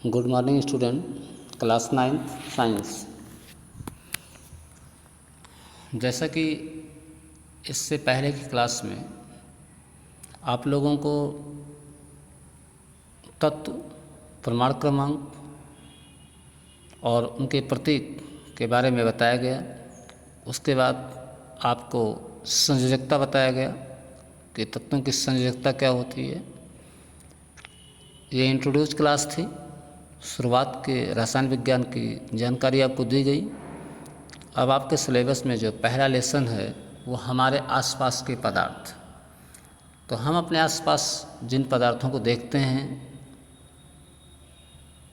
Good morning student, class 9 science. जैसा कि इससे पहले की क्लास में आप लोगों को तत्व, प्रमाण क्रमांक और उनके प्रतीक के बारे में बताया गया। उसके बाद आपको संयोजकता बताया गया कि तत्वों की संयोजकता क्या होती है। ये इंट्रोड्यूस क्लास थी। शुरुआत के रसायन विज्ञान की जानकारी आपको दी गई। अब आपके सिलेबस में जो पहला लेसन है वो हमारे आसपास के पदार्थ। तो हम अपने आसपास जिन पदार्थों को देखते हैं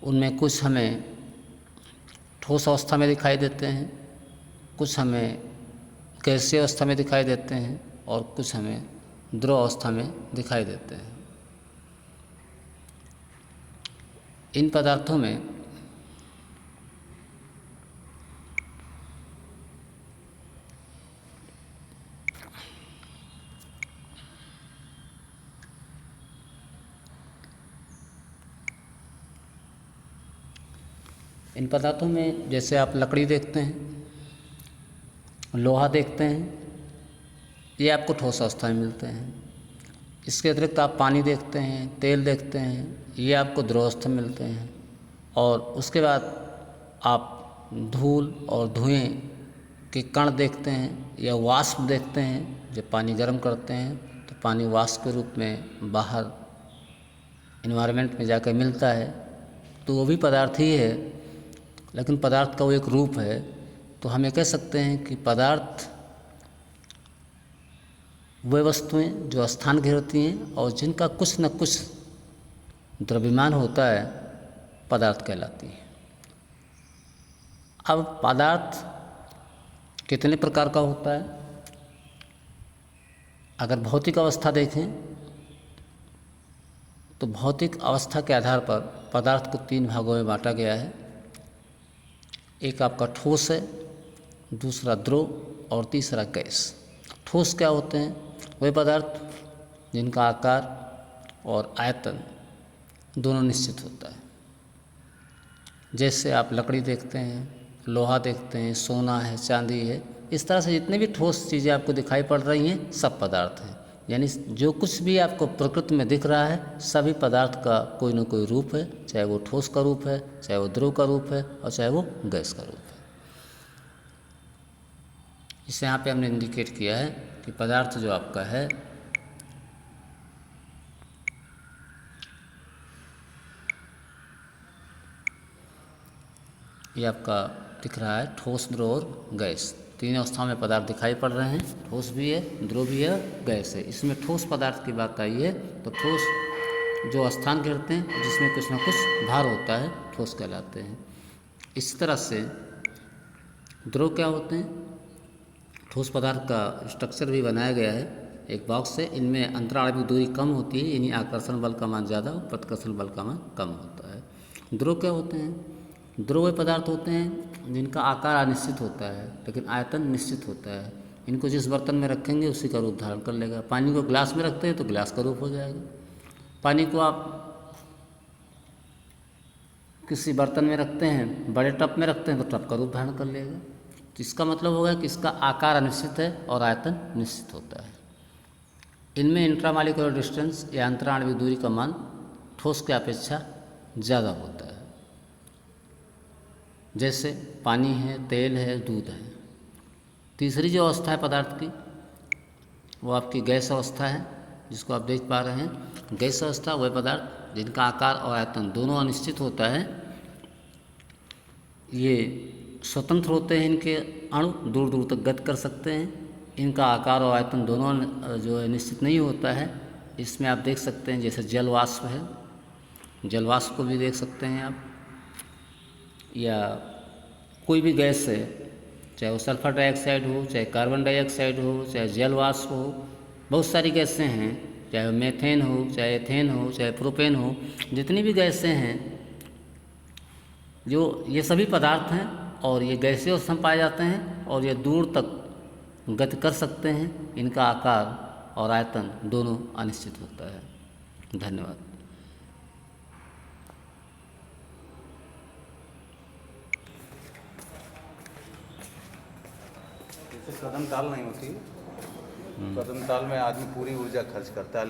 उनमें कुछ हमें ठोस अवस्था में दिखाई देते हैं, कुछ हमें गैसीय अवस्था में दिखाई देते हैं और कुछ हमें द्रव अवस्था में दिखाई देते हैं। इन पदार्थों में जैसे आप लकड़ी देखते हैं, लोहा देखते हैं, ये आपको ठोस अवस्था में मिलते हैं। इसके अतिरिक्त आप पानी देखते हैं, तेल देखते हैं, ये आपको द्रव अवस्था में मिलते हैं। और उसके बाद आप धूल और धुएं के कण देखते हैं या वाष्प देखते हैं। जब पानी गर्म करते हैं तो पानी वाष्प के रूप में बाहर इन्वायरमेंट में जाकर मिलता है, तो वो भी पदार्थ ही है, लेकिन पदार्थ का वो एक रूप है। तो हम ये कह सकते हैं कि पदार्थ वे वस्तुएं जो स्थान घेरती हैं और जिनका कुछ न कुछ द्रव्यमान होता है, पदार्थ कहलाती है। अब पदार्थ कितने प्रकार का होता है? अगर भौतिक अवस्था देखें तो भौतिक अवस्था के आधार पर पदार्थ को 3 भागों में बांटा गया है। एक आपका ठोस है, दूसरा द्रव और तीसरा गैस। ठोस क्या होते हैं? वे पदार्थ जिनका आकार और आयतन दोनों निश्चित होता है। जैसे आप लकड़ी देखते हैं, लोहा देखते हैं, सोना है, चांदी है। इस तरह से जितने भी ठोस चीज़ें आपको दिखाई पड़ रही हैं सब पदार्थ हैं। यानी जो कुछ भी आपको प्रकृति में दिख रहा है सभी पदार्थ का कोई न कोई रूप है, चाहे वो ठोस का रूप है, चाहे वो द्रव का रूप है और चाहे वो गैस का रूप है। इसे यहाँ पे हमने इंडिकेट किया है कि पदार्थ जो आपका है ये आपका दिख रहा है ठोस, द्रव और गैस। 3 अवस्थाओं में पदार्थ दिखाई पड़ रहे हैं, ठोस भी है, द्रव भी है, गैस है। इसमें ठोस पदार्थ की बात आई है तो ठोस जो स्थान घेरते हैं जिसमें कुछ ना कुछ भार होता है, ठोस कहलाते हैं। इस तरह से द्रव क्या होते हैं? ठोस पदार्थ का स्ट्रक्चर भी बनाया गया है एक बॉक्स है। इनमें अंतराणविक दूरी कम होती है, यानी आकर्षण बल का मान ज़्यादा और प्रतिकर्षण बल का मान कम होता है। द्रव क्या होते हैं? द्रव वे पदार्थ होते हैं जिनका आकार अनिश्चित होता है लेकिन आयतन निश्चित होता है। इनको जिस बर्तन में रखेंगे उसी का रूप धारण कर लेगा। पानी को ग्लास में रखते हैं तो ग्लास का रूप हो जाएगा। पानी को आप किसी बर्तन में रखते हैं, बड़े टब में रखते हैं तो टब का रूप धारण कर लेगा। तो इसका मतलब होगा कि इसका आकार अनिश्चित है और आयतन निश्चित होता है। इनमें इंट्रामॉलिक्यूलर डिस्टेंस या अंतराणविक दूरी का मान ठोस की अपेक्षा ज़्यादा होता है। जैसे पानी है, तेल है, दूध है। तीसरी जो अवस्था है पदार्थ की वो आपकी गैस अवस्था है, जिसको आप देख पा रहे हैं। गैस अवस्था वह पदार्थ जिनका आकार और आयतन दोनों अनिश्चित होता है। ये स्वतंत्र होते हैं, इनके अणु दूर दूर तक गति कर सकते हैं। इनका आकार और आयतन दोनों जो है निश्चित नहीं होता है। इसमें आप देख सकते हैं जैसे जल वाष्प है, जल वाष्प को भी देख सकते हैं आप, या कोई भी गैस है, चाहे वो सल्फर डाइऑक्साइड हो, चाहे कार्बन डाइऑक्साइड हो, चाहे जल वाष्प हो। बहुत सारी गैसें हैं, चाहे मेथेन हो, चाहे एथेन हो, चाहे प्रोपेन हो। जितनी भी गैसें हैं जो ये सभी पदार्थ हैं और ये गैसीय अवस्था में पाए जाते हैं और ये दूर तक गति कर सकते हैं। इनका आकार और आयतन दोनों अनिश्चित होता है। धन्यवाद। जैसे कदम ताल नहीं होती, कदम ताल में आदमी पूरी ऊर्जा खर्च करता है,